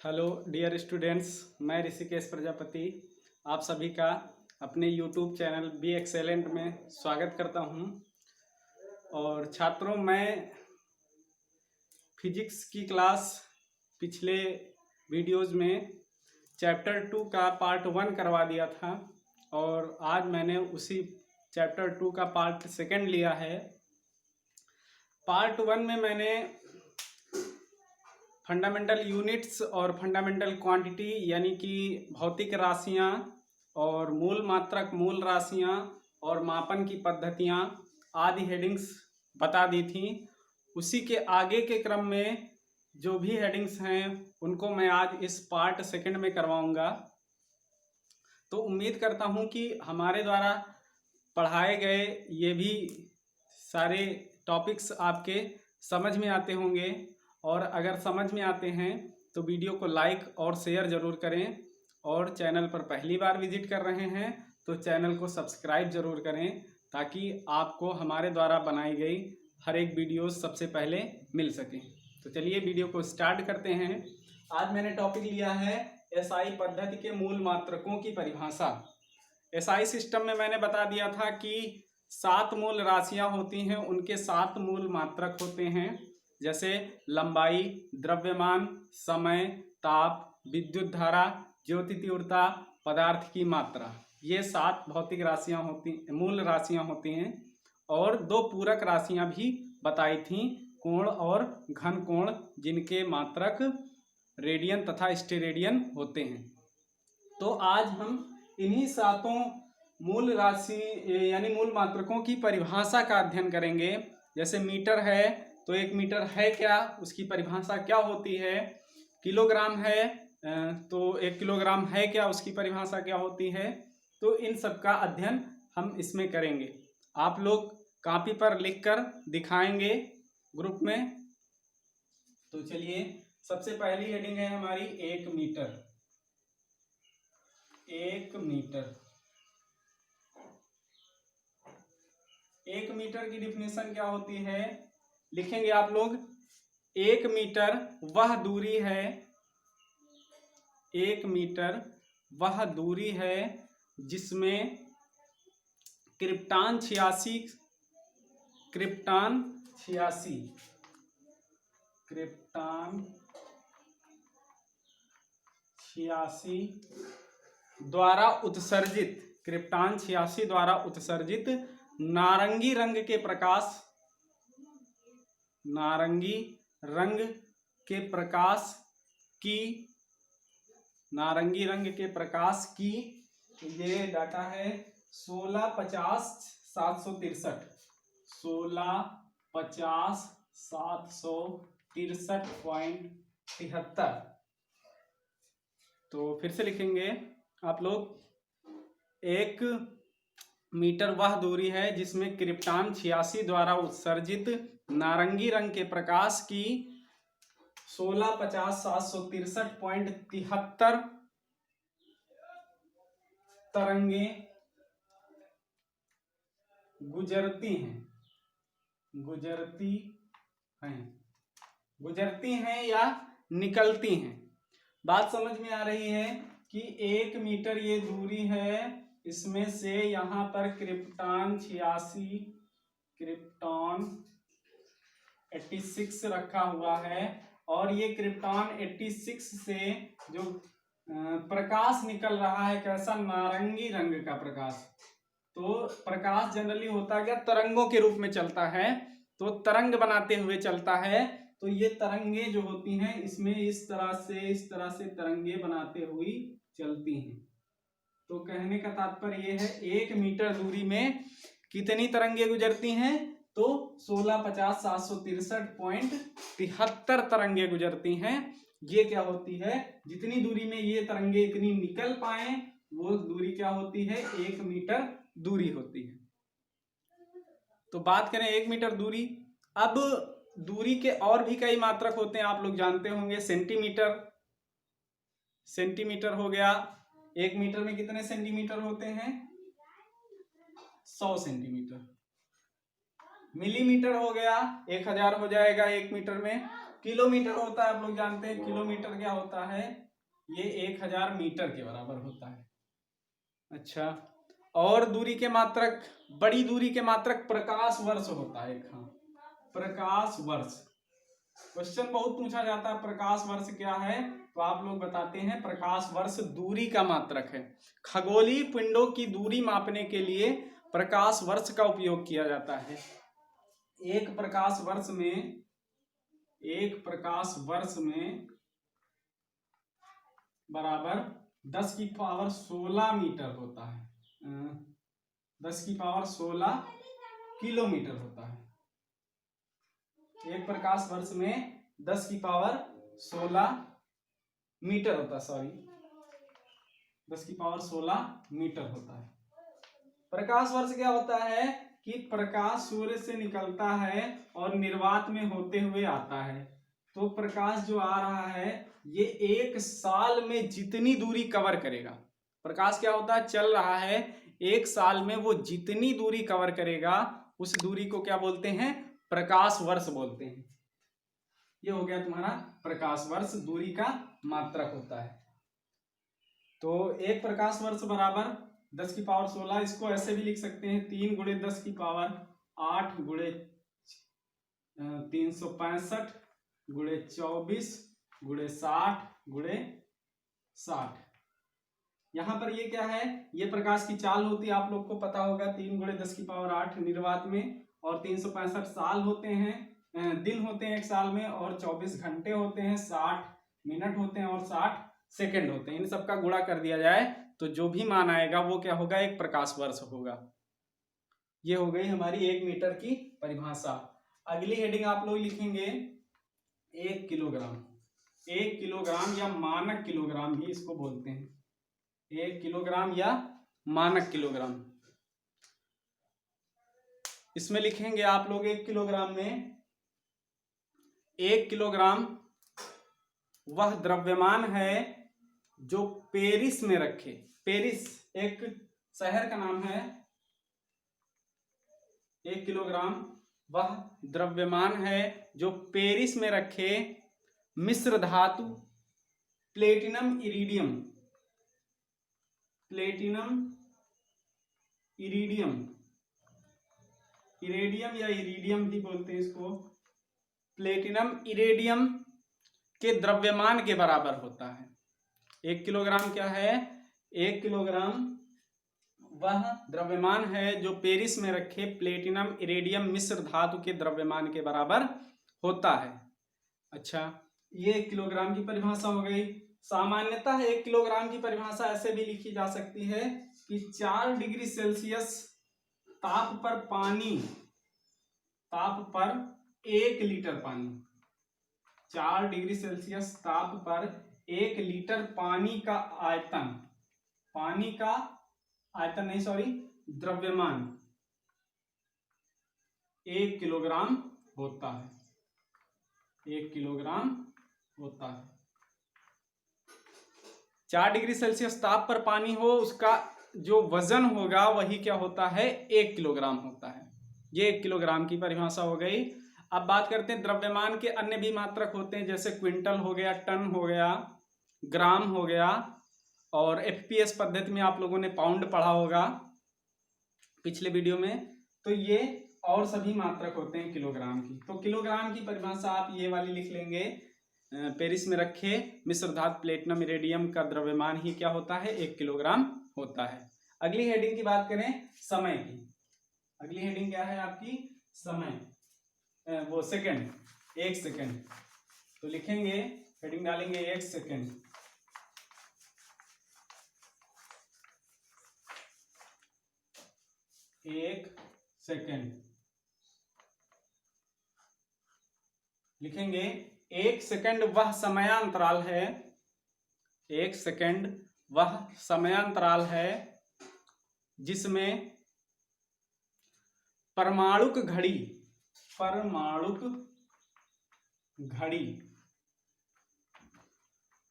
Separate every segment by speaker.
Speaker 1: Hello dear students, मैं ऋषिकेश प्रजापति आप सभी का अपने यूट्यूब चैनल बी एक्सेलेंट में स्वागत करता हूं। और छात्रों, मैं फिजिक्स की क्लास पिछले वीडियोस में चैप्टर 2 का पार्ट 1 करवा दिया था और आज मैंने उसी चैप्टर 2 का पार्ट 2 लिया है। पार्ट 1 में मैंने फंडामेंटल यूनिट्स और फंडामेंटल क्वांटिटी यानी कि भौतिक राशियां और मूल मात्रक मूल राशियां और मापन की पद्धतियां आदि हेडिंग्स बता दी थी। उसी के आगे के क्रम में जो भी हेडिंग्स हैं उनको मैं आज इस पार्ट 2 में करवाऊंगा। तो उम्मीद करता हूं कि हमारे द्वारा पढ़ाए गए ये भी सारे टॉपिक्स आपके समझ में आते होंगे, और अगर समझ में आते हैं तो वीडियो को लाइक और शेयर ज़रूर करें, और चैनल पर पहली बार विजिट कर रहे हैं तो चैनल को सब्सक्राइब ज़रूर करें ताकि आपको हमारे द्वारा बनाई गई हर एक वीडियो सबसे पहले मिल सके। तो चलिए वीडियो को स्टार्ट करते हैं। आज मैंने टॉपिक लिया है एसआई पद्धति के मूल मात्रकों की परिभाषा। एसआई सिस्टम में मैंने बता दिया था कि 7 मूल राशियां होती हैं, उनके 7 मूल मात्रक होते हैं, जैसे लंबाई, द्रव्यमान, समय, ताप, विद्युत धारा, ज्योति तीव्रता, पदार्थ की मात्रा। ये 7 भौतिक राशियां मूल राशियां होती हैं। और 2 पूरक राशियां भी बताई थीं, कोण और घन कोण, जिनके मात्रक रेडियन तथा स्टेरेडियन होते हैं। तो आज हम इन्हीं 7 मूल राशि यानी मूल मात्रकों की परिभाषा का अध्ययन करेंगे। जैसे मीटर है तो 1 मीटर है क्या, उसकी परिभाषा क्या होती है। किलोग्राम है तो 1 किलोग्राम है क्या, उसकी परिभाषा क्या होती है। तो इन सब का अध्ययन हम इसमें करेंगे। आप लोग कॉपी पर लिखकर दिखाएंगे ग्रुप में। तो चलिए, सबसे पहली हेडिंग है हमारी 1 मीटर। 1 मीटर 1 मीटर की डिफिनेशन क्या होती है, लिखेंगे आप लोग। 1 मीटर वह दूरी है, 1 मीटर वह दूरी है जिसमें क्रिप्टॉन 86 द्वारा उत्सर्जित क्रिप्टॉन 86 द्वारा उत्सर्जित नारंगी रंग के प्रकाश की ये डाटा है 1650-763.73। तो फिर से लिखेंगे आप लोग। 1 मीटर वह दूरी है जिसमें क्रिप्टॉन 86 द्वारा उत्सर्जित नारंगी रंग के प्रकाश की 1650-763.73 तरंगे गुजरती हैं या निकलती हैं। बात समझ में आ रही है कि 1 मीटर ये दूरी है, इसमें से यहां पर क्रिप्टॉन 86 रखा हुआ है, और ये क्रिप्टॉन 86 से जो प्रकाश निकल रहा है, कैसा, नारंगी रंग का प्रकाश। तो प्रकाश जनरली होता क्या, तरंगों के रूप में चलता है, तो तरंग बनाते हुए चलता है। तो ये तरंगे जो होती हैं इसमें इस तरह से तरंगे बनाते हुए चलती हैं। तो कहने का तात्पर्य ये है, 1 मीटर दूरी में कितनी तरंगे गुजरती हैं, तो 1650-763.73 तरंगे गुजरती हैं। ये क्या होती है, जितनी दूरी में ये तरंगे इतनी निकल पाए वो दूरी क्या होती है, 1 मीटर दूरी होती है। तो बात करें 1 मीटर दूरी। अब दूरी के और भी कई मात्रक होते हैं, आप लोग जानते होंगे। सेंटीमीटर हो गया। 1 मीटर में कितने सेंटीमीटर होते हैं, 100 सेंटीमीटर। मिलीमीटर हो गया, 1000 हो जाएगा 1 मीटर में। किलोमीटर होता है, आप लोग जानते हैं किलोमीटर क्या होता है, ये 1000 मीटर के बराबर होता है। अच्छा, और दूरी के मात्रक, बड़ी दूरी के मात्रक प्रकाश वर्ष होता है। हाँ, प्रकाश वर्ष। क्वेश्चन बहुत पूछा जाता है, प्रकाश वर्ष क्या है, तो आप लोग बताते हैं प्रकाश वर्ष दूरी का मात्रक है। खगोलीय पिंडों की दूरी मापने के लिए प्रकाश वर्ष का उपयोग किया जाता है। एक प्रकाश वर्ष में बराबर 10 की पावर 16 मीटर होता है, 10 की पावर 16 किलोमीटर होता है। एक प्रकाश वर्ष में 10 की पावर 16 मीटर होता है, सॉरी 10 की पावर 16 मीटर होता है। प्रकाश वर्ष क्या होता है कि प्रकाश सूर्य से निकलता है और निर्वात में होते हुए आता है। तो प्रकाश जो आ रहा है ये एक साल में जितनी दूरी कवर करेगा, प्रकाश क्या होता है, चल रहा है, एक साल में वो जितनी दूरी कवर करेगा उस दूरी को क्या बोलते हैं, प्रकाश वर्ष बोलते हैं। ये हो गया तुम्हारा प्रकाश वर्ष, दूरी का मात्रक होता है। तो एक प्रकाश वर्ष बराबर 10 की पावर 16, इसको ऐसे भी लिख सकते हैं 3 गुणे 10 की पावर 8 गुणे 365 गुणे 24 गुणे 60 गुणे 60। यहाँ पर ये क्या है, ये प्रकाश की चाल होती है, आप लोग को पता होगा 3 गुणे 10 की पावर 8 निर्वात में, और 365 साल होते हैं, दिन होते हैं एक साल में, और 24 घंटे होते हैं, 60 मिनट होते हैं, और 60 सेकंड होते हैं। इन सबका गुणा कर दिया जाए तो जो भी मान आएगा वो क्या होगा, एक प्रकाश वर्ष होगा। ये हो गई हमारी 1 मीटर की परिभाषा। अगली हेडिंग आप लोग लिखेंगे 1 किलोग्राम। 1 किलोग्राम या मानक किलोग्राम भी इसको बोलते हैं, 1 किलोग्राम या मानक किलोग्राम। इसमें लिखेंगे आप लोग 1 किलोग्राम में, 1 किलोग्राम वह द्रव्यमान है जो पेरिस में रखे, पेरिस एक शहर का नाम है, 1 किलोग्राम वह द्रव्यमान है जो पेरिस में रखे मिश्र धातु प्लेटिनम इरिडियम, इरेडियम या इरिडियम भी बोलते हैं इसको, प्लेटिनम इरेडियम के द्रव्यमान के बराबर होता है। 1 किलोग्राम क्या है, 1 किलोग्राम वह द्रव्यमान है जो पेरिस में रखे प्लेटिनम इरेडियम मिश्र धातु के द्रव्यमान के बराबर होता है। अच्छा, ये 1 किलोग्राम की परिभाषा हो गई। सामान्यतः 1 किलोग्राम की परिभाषा ऐसे भी लिखी जा सकती है कि 4 डिग्री सेल्सियस ताप पर 1 लीटर पानी, 4 डिग्री सेल्सियस ताप पर 1 लीटर पानी का द्रव्यमान 1 किलोग्राम होता है, 1 किलोग्राम होता है। 4 डिग्री सेल्सियस ताप पर पानी हो, उसका जो वजन होगा वही क्या होता है, 1 किलोग्राम होता है। ये 1 किलोग्राम की परिभाषा हो गई। अब बात करते हैं द्रव्यमान के अन्य भी मात्रक होते हैं, जैसे क्विंटल हो गया, टन हो गया, ग्राम हो गया, और एफपीएस पद्धति में आप लोगों ने पाउंड पढ़ा होगा पिछले वीडियो में। तो ये और सभी मात्रक होते हैं किलोग्राम की। तो किलोग्राम की परिभाषा आप ये वाली लिख लेंगे, पेरिस में रखे मिश्र धातु प्लेटिनम इरेडियम का द्रव्यमान ही क्या होता है, 1 किलोग्राम होता है। अगली हेडिंग की बात करें समय की। अगली हेडिंग क्या है आपकी, समय, वो सेकंड, 1 सेकंड। तो लिखेंगे, हेडिंग डालेंगे 1 सेकंड। 1 सेकंड लिखेंगे। 1 सेकंड वह समयांतराल है, 1 सेकंड वह समयांतराल है जिसमें परमाणुक घड़ी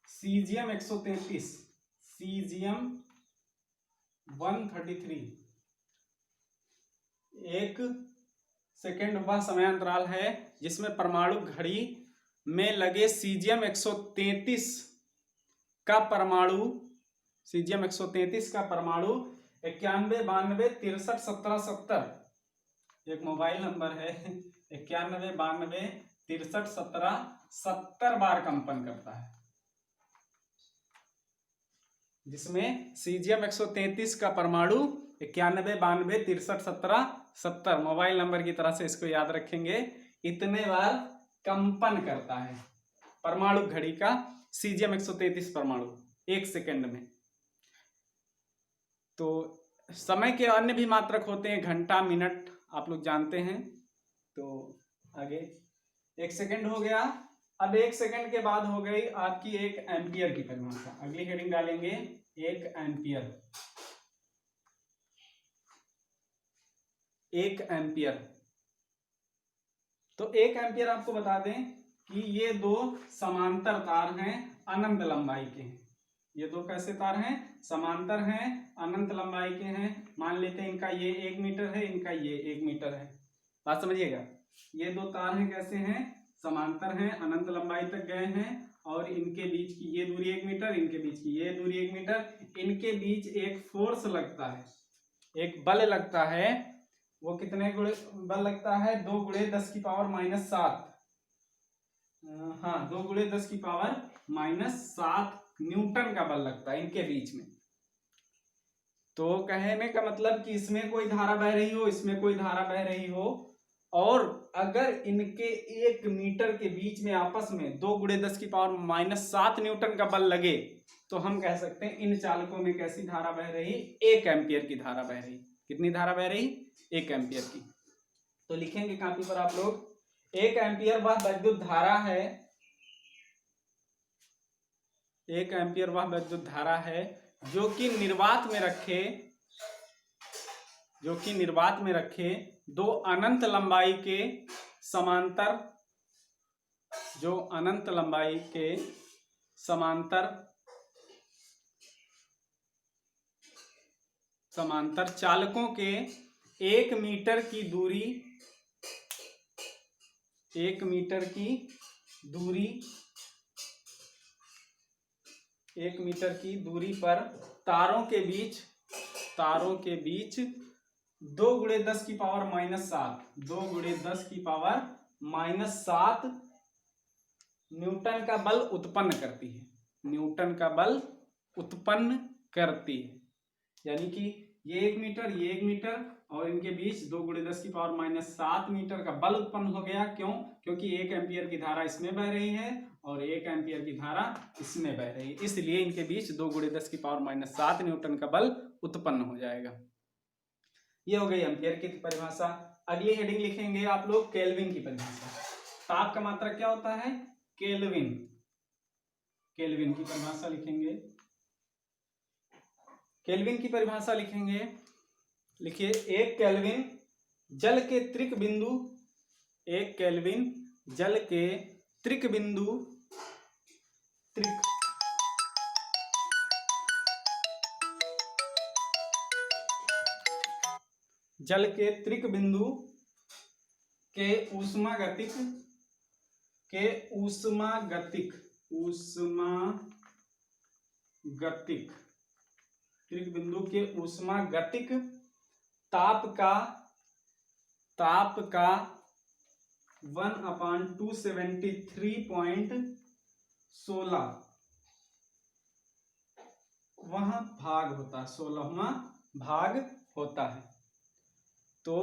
Speaker 1: सीजियम 133, सीजियम 133, 1 सेकंड वह समयांतराल है जिसमें परमाणु घड़ी में लगे सीजियम 133 का परमाणु, सीजियम 133 का परमाणु 91 92 63 17 70, एक मोबाइल नंबर है 91 92 63 17 70 बार कंपन करता है, जिसमें सीजियम 133 का परमाणु 91 92 63 17 70 मोबाइल नंबर की तरह से इसको याद रखेंगे, इतने बार कंपन करता है परमाणु घड़ी का सीजियम 133 परमाणु 1 सेकंड में। तो समय के अन्य भी मात्रक होते हैं, घंटा मिनट आप लोग जानते हैं। तो आगे 1 सेकंड हो गया। अब 1 सेकंड के बाद हो गई आपकी 1 एम्पियर की परिभाषा। अगली हेडिंग डालेंगे 1 एम्पियर। 1 एम्पियर, तो 1 एम्पियर आपको बता दें कि ये दो समांतर तार हैं, अनंत लंबाई के हैं। ये दो कैसे तार हैं? समांतर हैं, अनंत लंबाई के हैं। मान लेते हैं इनका ये 1 मीटर है, इनका ये 1 मीटर है। बात समझिएगा, ये दो तार हैं, कैसे हैं? समांतर हैं, अनंत लंबाई तक गए हैं, और इनके बीच की ये दूरी 1 मीटर, इनके बीच की ये दूरी 1 मीटर। इनके बीच एक फोर्स लगता है, एक बल लगता है। वो कितने गुणे बल लगता है? 2 गुणे 10 की पावर -7। हाँ, 2 गुणे 10 की पावर -7 न्यूटन का बल लगता है इनके बीच में। तो कहने का मतलब कि इसमें कोई धारा बह रही हो, इसमें कोई धारा बह रही हो, और अगर इनके 1 मीटर के बीच में आपस में 2 गुणे 10 की पावर -7 न्यूटन का बल लगे, तो हम कह सकते हैं इन चालकों में कैसी धारा बह रही? 1 एम्पियर की धारा बह रही। कितनी धारा बह रही? 1 एम्पियर की। तो लिखेंगे कॉपी पर आप लोग, 1 एम्पियर वह विद्युत धारा है, 1 एम्पियर वह विद्युत धारा है जो कि निर्वात में रखे, जो कि निर्वात में रखे दो अनंत लंबाई के समांतर, जो अनंत लंबाई के समांतर चालकों के 1 मीटर की दूरी, 1 मीटर की दूरी, 1 मीटर की दूरी पर तारों के बीच 2 गुणे 10 की पावर -7, 2 गुणे 10 की पावर -7 न्यूटन का बल उत्पन्न करती है, न्यूटन का बल उत्पन्न करती है। यानी कि ये 1 मीटर, ये 1 मीटर, और इनके बीच 2 गुणे 10 की पावर -7 मीटर का बल उत्पन्न हो गया। क्यों? क्योंकि 1 एम्पियर की धारा इसमें बह रही है और 1 एम्पियर की धारा इसमें बह रही है, इसलिए इनके बीच 2 गुणे 10 की पावर -7 न्यूटन का बल उत्पन्न हो जाएगा। ये हो गई एम्पियर की परिभाषा। अगली हेडिंग लिखेंगे आप लोग केल्विन की परिभाषा। ताप का मात्रक क्या होता है? केल्विन। केल्विन की परिभाषा लिखेंगे, केल्विन की परिभाषा लिखेंगे। लिखिए, 1 केल्विन जल के त्रिक बिंदु, 1 केल्विन जल के त्रिक बिंदु, जल के त्रिक बिंदु के ऊष्मागतिक त्रिक बिंदु के ऊष्मागतिक ताप का 1/273.16 वह भाग होता है, 16वां भाग होता है। तो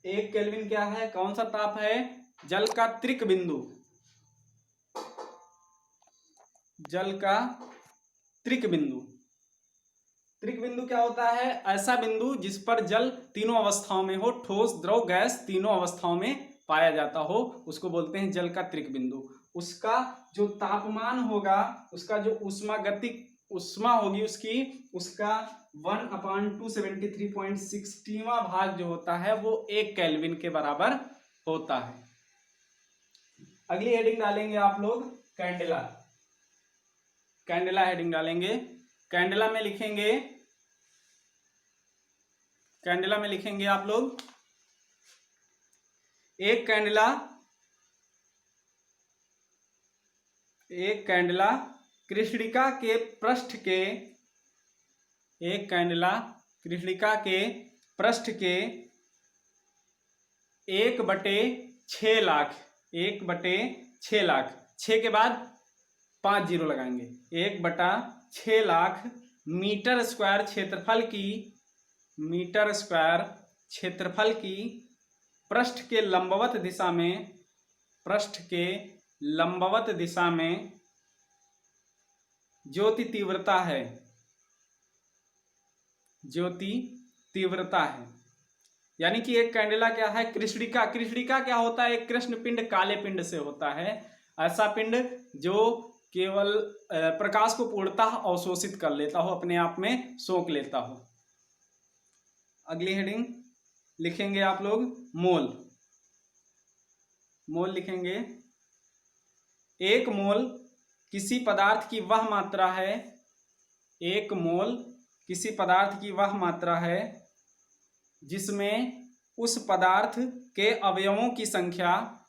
Speaker 1: 1 केल्विन क्या है? कौन सा ताप है? जल का त्रिक बिंदु, जल का त्रिक बिंदु। त्रिक बिंदु क्या होता है? ऐसा बिंदु जिस पर जल तीनों अवस्थाओं में हो, ठोस, द्रव, गैस, तीनों अवस्थाओं में पाया जाता हो, उसको बोलते हैं जल का त्रिक बिंदु। उसका जो तापमान होगा, उसका जो ऊष्मा होगी उसका 1/273.16वां भाग जो होता है वो 1 केल्विन के बराबर होता है। अगली हेडिंग डालेंगे आप लोग कैंडेला। कैंडेला हेडिंग डालेंगे। कैंडेला में लिखेंगे आप लोग, 1 कैंडेला एक कैंडला कृष्णिका के पृष्ठ के, एक कैंडला कृष्णिका के पृष्ठ के 1/6 लाख, 1/6 लाख, 6 के बाद 5 जीरो लगाएंगे, 1/6 लाख मीटर स्क्वायर क्षेत्रफल की, मीटर स्क्वायर क्षेत्रफल की पृष्ठ के लंबवत दिशा में, पृष्ठ के लंबवत दिशा में ज्योति तीव्रता है, ज्योति तीव्रता है। यानी कि एक कैंडेला क्या है, कृष्णिका, कृष्णिका क्या होता है, एक कृष्ण पिंड काले पिंड से होता है, ऐसा पिंड जो केवल प्रकाश को पूर्णतः अवशोषित कर लेता हो, अपने आप में सोख लेता हो। अगली हेडिंग लिखेंगे आप लोग मोल, मोल लिखेंगे। एक मोल किसी पदार्थ की वह मात्रा है, एक मोल किसी पदार्थ की वह मात्रा है जिसमें उस पदार्थ के अवयवों की संख्या,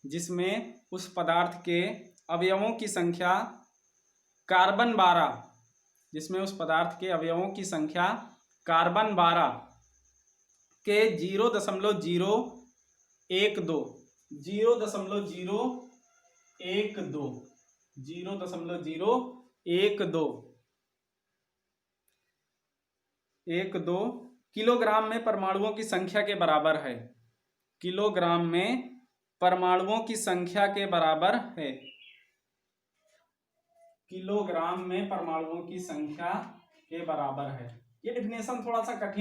Speaker 1: जिसमें उस पदार्थ के अवयवों की संख्या कार्बन 12, जिसमें उस पदार्थ के अवयवों की संख्या कार्बन 12 के 0.012, 0.012 किलोग्राम में परमाणुओं की संख्या के बराबर है, किलोग्राम में परमाणुओं की संख्या के बराबर है, किलोग्राम में परमाणुओं की संख्या के बराबर है। ये डेफिनेशन थोड़ा सा कठिन